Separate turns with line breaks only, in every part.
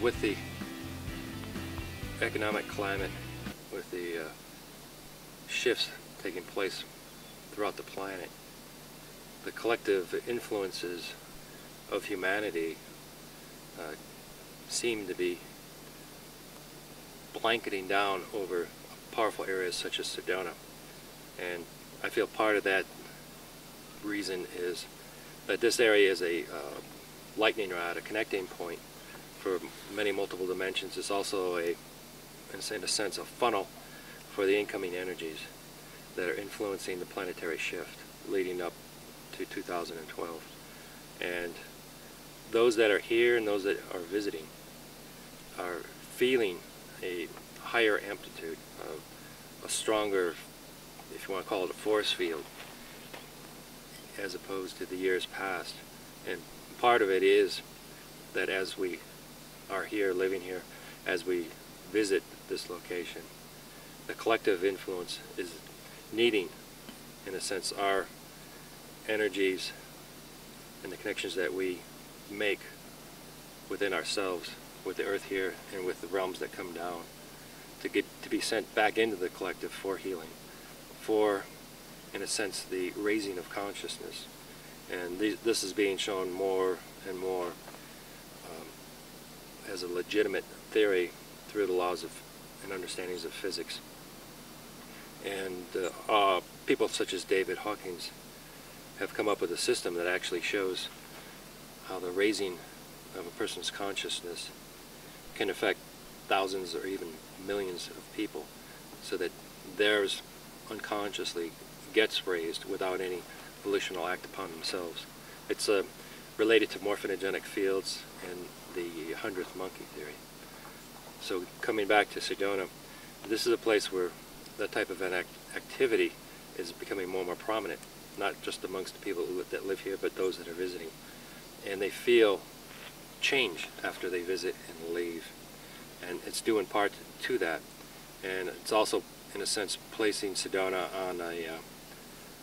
with the economic climate, with the shifts taking place throughout the planet, the collective influences of humanity seem to be blanketing down over powerful areas such as Sedona. And I feel part of that reason is that this area is a lightning rod, a connecting point for many multiple dimensions. It's also in a sense, a funnel for the incoming energies that are influencing the planetary shift leading up to 2012. And those that are here and those that are visiting are feeling a higher amplitude, a stronger, if you want to call it a force field, as opposed to the years past. And part of it is that as we are here, living here, as we visit this location, the collective influence is needing, in a sense, our energies and the connections that we make within ourselves, with the earth here and with the realms that come down, to be sent back into the collective for healing, for, in a sense, the raising of consciousness. And this is being shown more and more as a legitimate theory through the laws of and understandings of physics. And people such as David Hawkins have come up with a system that actually shows how the raising of a person's consciousness can affect thousands or even millions of people, so that theirs unconsciously gets raised without any volitional act upon themselves. It's related to morphinogenic fields and the 100th monkey theory. So coming back to Sedona, this is a place where that type of an activity is becoming more and more prominent, not just amongst the people that live here, but those that are visiting. And they feel change after they visit and leave. And it's due in part to that. And it's also, in a sense, placing Sedona on a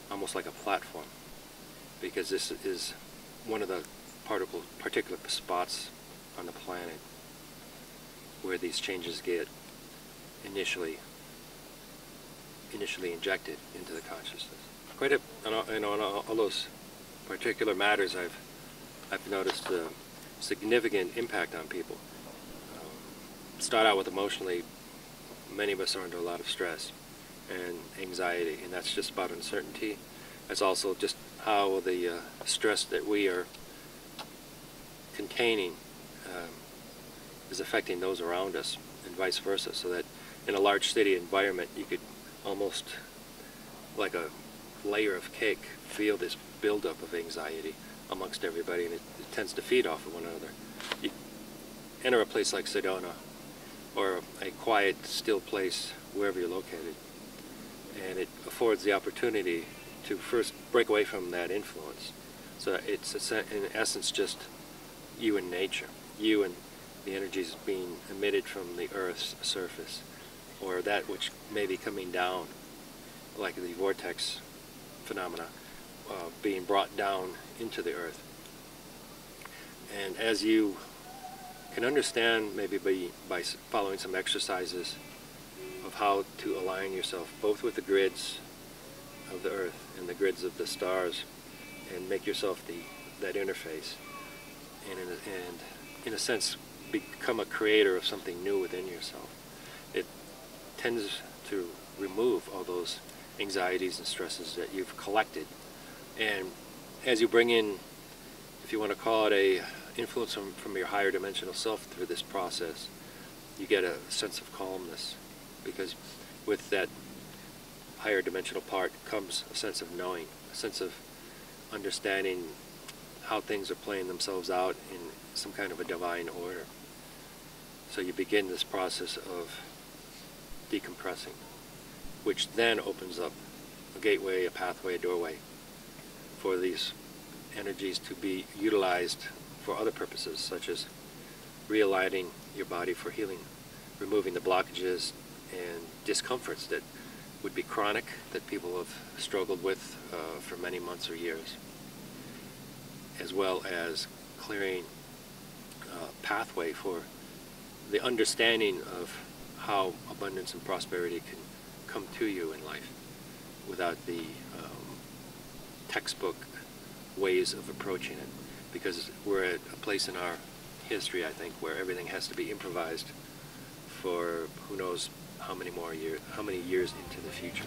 almost like a platform, because this is one of the particular spots on the planet where these changes get initially injected into the consciousness. Quite on all those particular matters, I've noticed a significant impact on people. Start out with emotionally, many of us are under a lot of stress and anxiety, and that's just about uncertainty. That's also just how the stress that we are containing is affecting those around us, and vice versa, so that in a large city environment you could almost, like a layer of cake, feel this buildup of anxiety amongst everybody, and it tends to feed off of one another. You enter a place like Sedona, or a quiet, still place, wherever you're located, and it affords the opportunity to first break away from that influence. So it's in essence just you and nature, you and the energies being emitted from the Earth's surface, or that which may be coming down, like the vortex phenomena, being brought down into the Earth. And as you can understand, maybe by following some exercises of how to align yourself both with the grids of the Earth and the grids of the stars, and make yourself that interface, and in a sense become a creator of something new within yourself. It tends to remove all those anxieties and stresses that you've collected. And as you bring in, if you want to call it a influence from your higher dimensional self through this process, you get a sense of calmness, because with that higher dimensional part comes a sense of knowing, a sense of understanding how things are playing themselves out in some kind of a divine order. So you begin this process of decompressing, which then opens up a gateway, a pathway, a doorway for these energies to be utilized for other purposes, such as realigning your body for healing, removing the blockages and discomforts that would be chronic, that people have struggled with for many months or years, as well as clearing a pathway for the understanding of how abundance and prosperity can come to you in life without the textbook ways of approaching it, because we're at a place in our history, I think, where everything has to be improvised for who knows how many more years, how many years into the future.